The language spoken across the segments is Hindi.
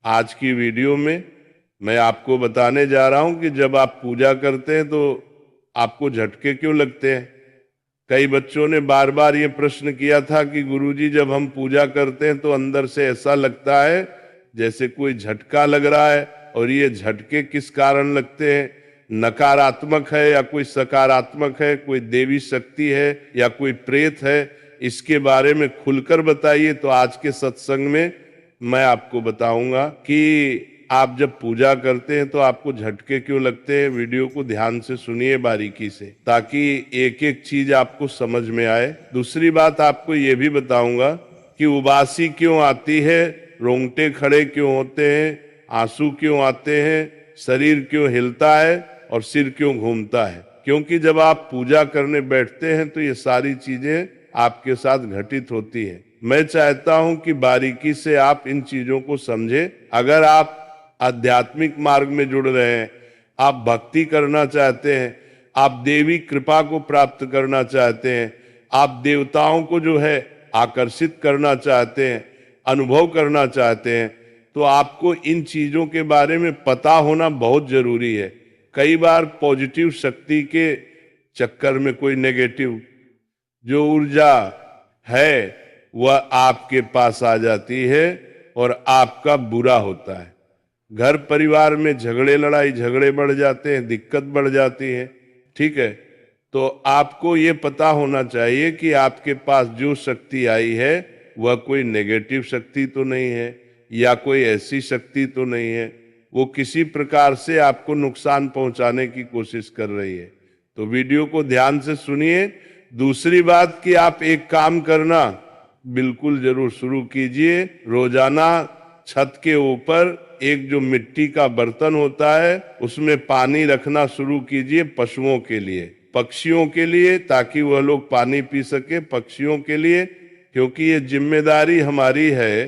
आज की वीडियो में मैं आपको बताने जा रहा हूं कि जब आप पूजा करते हैं तो आपको झटके क्यों लगते हैं। कई बच्चों ने बार बार ये प्रश्न किया था कि गुरुजी जब हम पूजा करते हैं तो अंदर से ऐसा लगता है जैसे कोई झटका लग रहा है, और ये झटके किस कारण लगते हैं, नकारात्मक है या कोई सकारात्मक है, कोई देवी शक्ति है या कोई प्रेत है, इसके बारे में खुलकर बताइए। तो आज के सत्संग में मैं आपको बताऊंगा कि आप जब पूजा करते हैं तो आपको झटके क्यों लगते हैं। वीडियो को ध्यान से सुनिए बारीकी से, ताकि एक एक चीज आपको समझ में आए। दूसरी बात आपको ये भी बताऊंगा कि उबासी क्यों आती है, रोंगटे खड़े क्यों होते हैं, आंसू क्यों आते हैं, शरीर क्यों हिलता है और सिर क्यों घूमता है। क्योंकि जब आप पूजा करने बैठते हैं तो ये सारी चीजें आपके साथ घटित होती है। मैं चाहता हूं कि बारीकी से आप इन चीजों को समझें। अगर आप आध्यात्मिक मार्ग में जुड़ रहे हैं, आप भक्ति करना चाहते हैं, आप देवी कृपा को प्राप्त करना चाहते हैं, आप देवताओं को जो है आकर्षित करना चाहते हैं, अनुभव करना चाहते हैं, तो आपको इन चीजों के बारे में पता होना बहुत जरूरी है। कई बार पॉजिटिव शक्ति के चक्कर में कोई नेगेटिव जो ऊर्जा है वह आपके पास आ जाती है और आपका बुरा होता है। घर परिवार में झगड़े लड़ाई झगड़े बढ़ जाते हैं, दिक्कत बढ़ जाती है। ठीक है, तो आपको ये पता होना चाहिए कि आपके पास जो शक्ति आई है वह कोई नेगेटिव शक्ति तो नहीं है या कोई ऐसी शक्ति तो नहीं है वो किसी प्रकार से आपको नुकसान पहुंचाने की कोशिश कर रही है। तो वीडियो को ध्यान से सुनिए। दूसरी बात कि आप एक काम करना बिल्कुल जरूर शुरू कीजिए। रोजाना छत के ऊपर एक जो मिट्टी का बर्तन होता है उसमें पानी रखना शुरू कीजिए, पशुओं के लिए, पक्षियों के लिए, ताकि वह लोग पानी पी सके। पक्षियों के लिए, क्योंकि ये जिम्मेदारी हमारी है।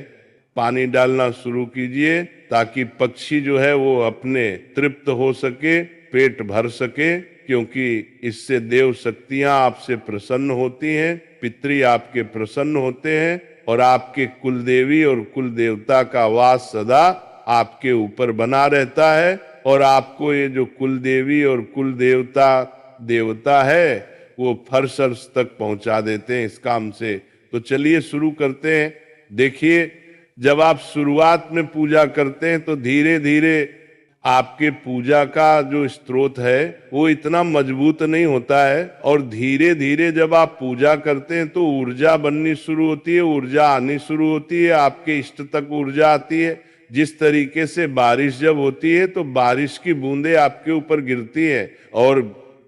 पानी डालना शुरू कीजिए ताकि पक्षी जो है वो अपने तृप्त हो सके, पेट भर सके, क्योंकि इससे देव शक्तियां आपसे प्रसन्न होती हैं, पितृ आपके प्रसन्न होते हैं और आपके कुल देवी और कुल देवता का वास सदा आपके ऊपर बना रहता है। और आपको ये जो कुल देवी और कुल देवता है वो फर्श तक पहुंचा देते हैं इस काम से। तो चलिए शुरू करते हैं। देखिए, जब आप शुरुआत में पूजा करते हैं तो धीरे धीरे आपके पूजा का जो स्रोत है वो इतना मजबूत नहीं होता है, और धीरे धीरे जब आप पूजा करते हैं तो ऊर्जा बननी शुरू होती है, ऊर्जा आनी शुरू होती है, आपके इष्ट तक ऊर्जा आती है। जिस तरीके से बारिश जब होती है तो बारिश की बूंदें आपके ऊपर गिरती है, और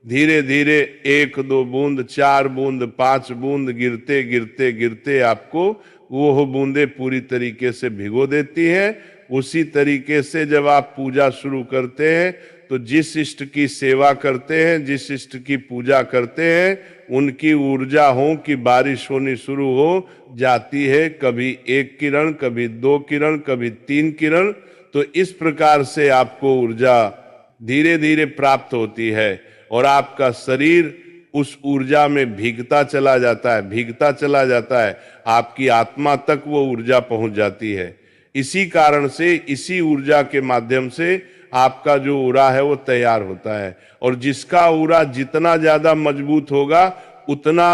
धीरे धीरे 1-2 बूंद, 4 बूंद, 5 बूंद गिरते गिरते गिरते आपको वो बूंदें पूरी तरीके से भिगो देती हैं। उसी तरीके से जब आप पूजा शुरू करते हैं तो जिस इष्ट की सेवा करते हैं, जिस इष्ट की पूजा करते हैं, उनकी ऊर्जा हो कि बारिश होनी शुरू हो जाती है। कभी 1 किरण, कभी 2 किरण, कभी 3 किरण। तो इस प्रकार से आपको ऊर्जा धीरे धीरे प्राप्त होती है और आपका शरीर उस ऊर्जा में भीगता चला जाता है, भीगता चला जाता है, आपकी आत्मा तक वो ऊर्जा पहुंच जाती है। इसी कारण से, इसी ऊर्जा के माध्यम से आपका जो ऊरा है वो तैयार होता है, और जिसका ऊरा जितना ज्यादा मजबूत होगा उतना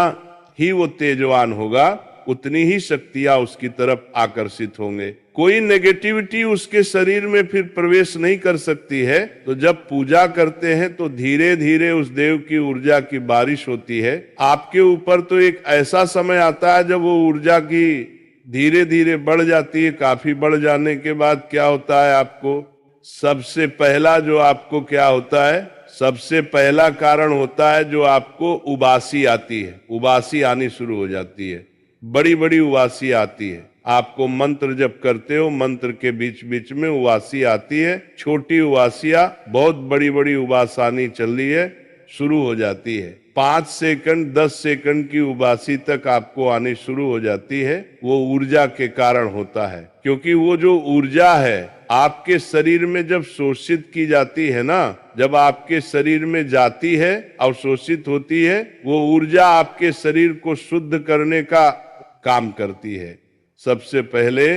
ही वो तेजवान होगा, उतनी ही शक्तियां उसकी तरफ आकर्षित होंगे। कोई नेगेटिविटी उसके शरीर में फिर प्रवेश नहीं कर सकती है। तो जब पूजा करते हैं तो धीरे धीरे उस देव की ऊर्जा की बारिश होती है आपके ऊपर। तो एक ऐसा समय आता है जब वो ऊर्जा की धीरे धीरे बढ़ जाती है। काफी बढ़ जाने के बाद क्या होता है, आपको सबसे पहला जो आपको क्या होता है, सबसे पहला कारण होता है जो आपको उबासी आती है। उबासी आनी शुरू हो जाती है, बड़ी बड़ी उबासी आती है। आपको मंत्र जब करते हो, मंत्र के बीच बीच में उबासी आती है। छोटी उबासियां बहुत बड़ी बड़ी उबासानी चल रही है शुरू हो जाती है। 5 सेकंड 10 सेकंड की उबासी तक आपको आनी शुरू हो जाती है। वो ऊर्जा के कारण होता है, क्योंकि वो जो ऊर्जा है आपके शरीर में जब शोषित की जाती है ना, जब आपके शरीर में जाती है, अवशोषित होती है, वो ऊर्जा आपके शरीर को शुद्ध करने का काम करती है। सबसे पहले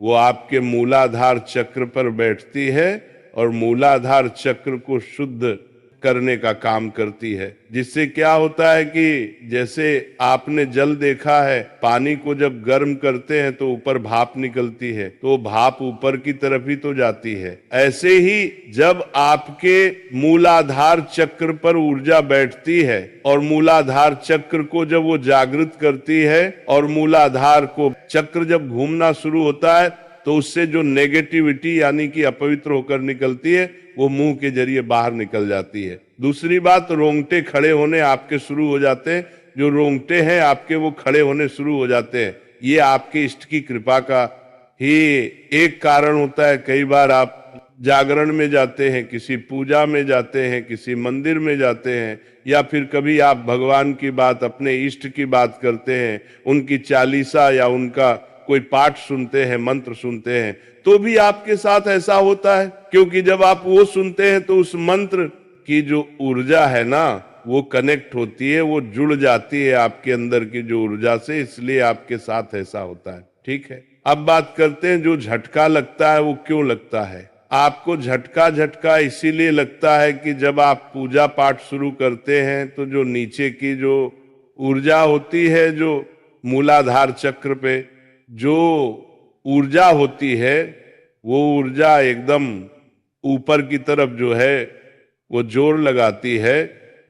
वो आपके मूलाधार चक्र पर बैठती है और मूलाधार चक्र को शुद्ध करने का काम करती है। जिससे क्या होता है कि जैसे आपने जल देखा है, पानी को जब गर्म करते हैं तो ऊपर भाप निकलती है, तो भाप ऊपर की तरफ ही तो जाती है। ऐसे ही जब आपके मूलाधार चक्र पर ऊर्जा बैठती है और मूलाधार चक्र को जब वो जागृत करती है और मूलाधार को चक्र जब घूमना शुरू होता है तो उससे जो नेगेटिविटी यानी कि अपवित्र होकर निकलती है वो मुंह के जरिए बाहर निकल जाती है। दूसरी बात, रोंगटे खड़े होने आपके शुरू हो जाते हैं। जो रोंगटे हैं आपके वो खड़े होने शुरू हो जाते हैं। ये आपके इष्ट की कृपा का ही एक कारण होता है। कई बार आप जागरण में जाते हैं, किसी पूजा में जाते हैं, किसी मंदिर में जाते हैं, या फिर कभी आप भगवान की बात, अपने इष्ट की बात करते हैं, उनकी चालीसा या उनका कोई पाठ सुनते हैं, मंत्र सुनते हैं, तो भी आपके साथ ऐसा होता है। क्योंकि जब आप वो सुनते हैं तो उस मंत्र की जो ऊर्जा है ना, वो कनेक्ट होती है, वो जुड़ जाती है आपके अंदर की जो ऊर्जा से, इसलिए आपके साथ ऐसा होता है। ठीक है, अब बात करते हैं जो झटका लगता है वो क्यों लगता है। आपको झटका इसीलिए लगता है कि जब आप पूजा पाठ शुरू करते हैं तो जो नीचे की जो ऊर्जा होती है, जो मूलाधार चक्र पे जो ऊर्जा होती है, वो ऊर्जा एकदम ऊपर की तरफ जो है वो जोर लगाती है।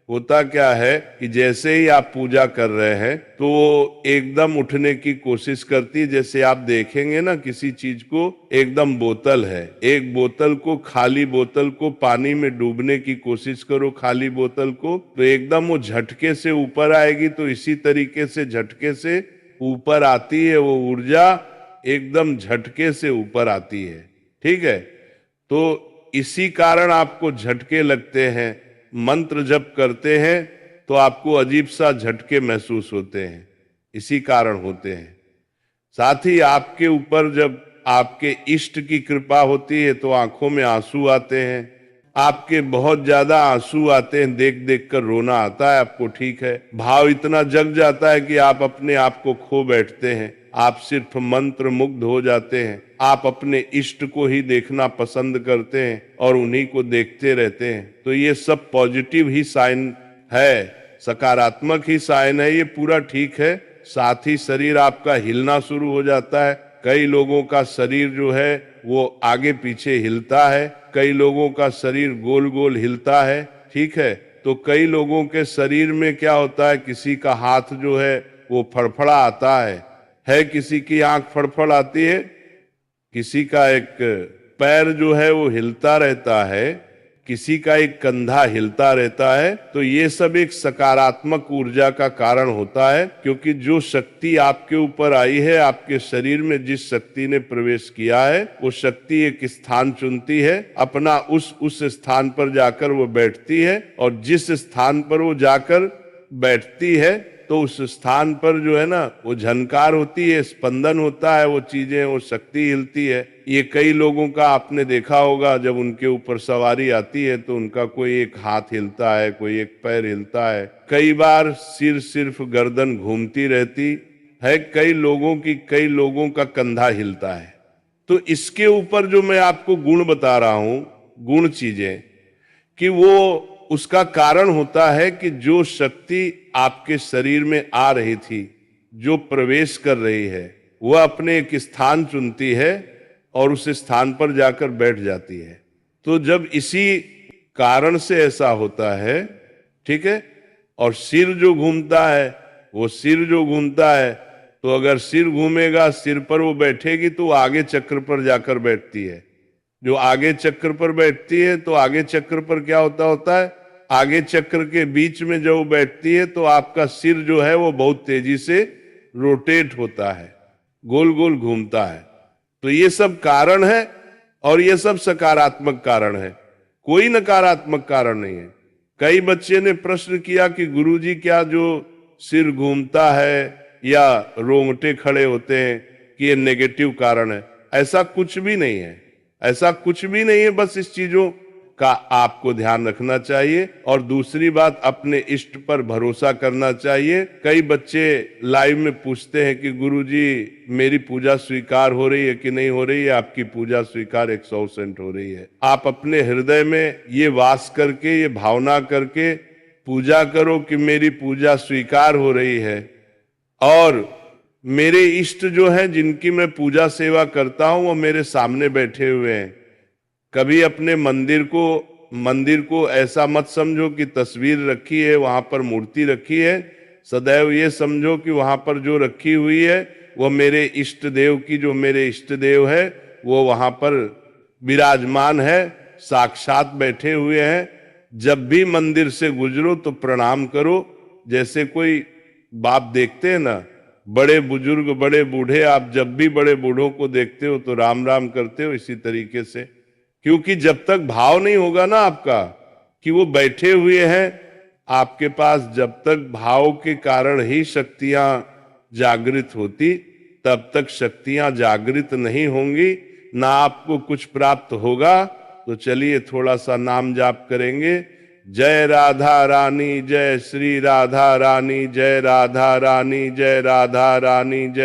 होता क्या है कि जैसे ही आप पूजा कर रहे हैं तो वो एकदम उठने की कोशिश करती है। जैसे आप देखेंगे ना, किसी चीज को एकदम बोतल है, एक बोतल को, खाली बोतल को पानी में डूबने की कोशिश करो, खाली बोतल को, तो एकदम वो झटके से ऊपर आएगी। तो इसी तरीके से झटके से ऊपर आती है वो ऊर्जा, एकदम झटके से ऊपर आती है। ठीक है, तो इसी कारण आपको झटके लगते हैं। मंत्र जप करते हैं तो आपको अजीब सा झटके महसूस होते हैं, इसी कारण होते हैं। साथ ही आपके ऊपर जब आपके इष्ट की कृपा होती है तो आंखों में आंसू आते हैं, आपके बहुत ज्यादा आंसू आते हैं, देख देख कर रोना आता है आपको। ठीक है, भाव इतना जग जाता है कि आप अपने आप को खो बैठते हैं, आप सिर्फ मंत्र मुग्ध हो जाते हैं, आप अपने इष्ट को ही देखना पसंद करते हैं और उन्हीं को देखते रहते हैं। तो ये सब पॉजिटिव ही साइन है, सकारात्मक ही साइन है, ये पूरा ठीक है। साथ ही शरीर आपका हिलना शुरू हो जाता है। कई लोगों का शरीर जो है वो आगे पीछे हिलता है, कई लोगों का शरीर गोल गोल हिलता है। ठीक है, तो कई लोगों के शरीर में क्या होता है, किसी का हाथ जो है वो फड़फड़ा आता है, किसी की आंख फड़फड़ आती है, किसी का एक पैर जो है वो हिलता रहता है, किसी का एक कंधा हिलता रहता है। तो ये सब एक सकारात्मक ऊर्जा का कारण होता है, क्योंकि जो शक्ति आपके ऊपर आई है, आपके शरीर में जिस शक्ति ने प्रवेश किया है, वो शक्ति एक स्थान चुनती है, अपना उस स्थान पर जाकर वो बैठती है, और जिस स्थान पर वो जाकर बैठती है तो उस स्थान पर जो है ना वो झनकार होती है, स्पंदन होता है, वो चीजें, वो शक्ति हिलती है। ये कई लोगों का आपने देखा होगा, जब उनके ऊपर सवारी आती है तो उनका कोई एक हाथ हिलता है, कोई एक पैर हिलता है, कई बार सिर, सिर्फ गर्दन घूमती रहती है, कई लोगों का कंधा हिलता है। तो इसके ऊपर जो मैं आपको गुण बता रहा हूं, गुण चीजें, कि वो उसका कारण होता है कि जो शक्ति आपके शरीर में आ रही थी, जो प्रवेश कर रही है, वह अपने एक स्थान चुनती है और उस स्थान पर जाकर बैठ जाती है। तो जब इसी कारण से ऐसा होता है, ठीक है, और सिर जो घूमता है, वो सिर जो घूमता है, तो अगर सिर घूमेगा, सिर पर वो बैठेगी तो आगे चक्र पर जाकर बैठती है। जो आगे चक्र पर बैठती है, तो आगे चक्र पर क्या होता है, आगे चक्र के बीच में जब बैठती है तो आपका सिर जो है वो बहुत तेजी से रोटेट होता है, गोल गोल घूमता है। तो ये सब कारण है, और ये सब सकारात्मक कारण है, कोई नकारात्मक कारण नहीं है। कई बच्चे ने प्रश्न किया कि गुरुजी क्या जो सिर घूमता है या रोंगटे खड़े होते हैं कि ये नेगेटिव कारण है? ऐसा कुछ भी नहीं है, ऐसा कुछ भी नहीं है। बस इस चीजों का आपको ध्यान रखना चाहिए। और दूसरी बात, अपने इष्ट पर भरोसा करना चाहिए। कई बच्चे लाइव में पूछते हैं कि गुरुजी मेरी पूजा स्वीकार हो रही है कि नहीं हो रही है। आपकी पूजा स्वीकार 100% हो रही है। आप अपने हृदय में ये वास करके, ये भावना करके पूजा करो कि मेरी पूजा स्वीकार हो रही है, और मेरे इष्ट जो हैं जिनकी मैं पूजा सेवा करता हूं वो मेरे सामने बैठे हुए हैं। कभी अपने मंदिर को ऐसा मत समझो कि तस्वीर रखी है, वहां पर मूर्ति रखी है। सदैव ये समझो कि वहां पर जो रखी हुई है वो मेरे इष्ट देव की, जो मेरे इष्ट देव है वो वहां पर विराजमान है, साक्षात बैठे हुए हैं। जब भी मंदिर से गुजरो तो प्रणाम करो। जैसे कोई बाप देखते हैं ना, बड़े बुजुर्ग, बड़े बूढ़े, आप जब भी बड़े बूढ़ों को देखते हो तो राम राम करते हो, इसी तरीके से। क्योंकि जब तक भाव नहीं होगा ना आपका कि वो बैठे हुए हैं आपके पास, जब तक भाव के कारण ही शक्तियां जागृत होती, तब तक शक्तियां जागृत नहीं होंगी, ना आपको कुछ प्राप्त होगा। तो चलिए थोड़ा सा नाम जाप करेंगे। जय राधा रानी, जय श्री राधा रानी, जय राधा रानी, जय राधा रानी, जय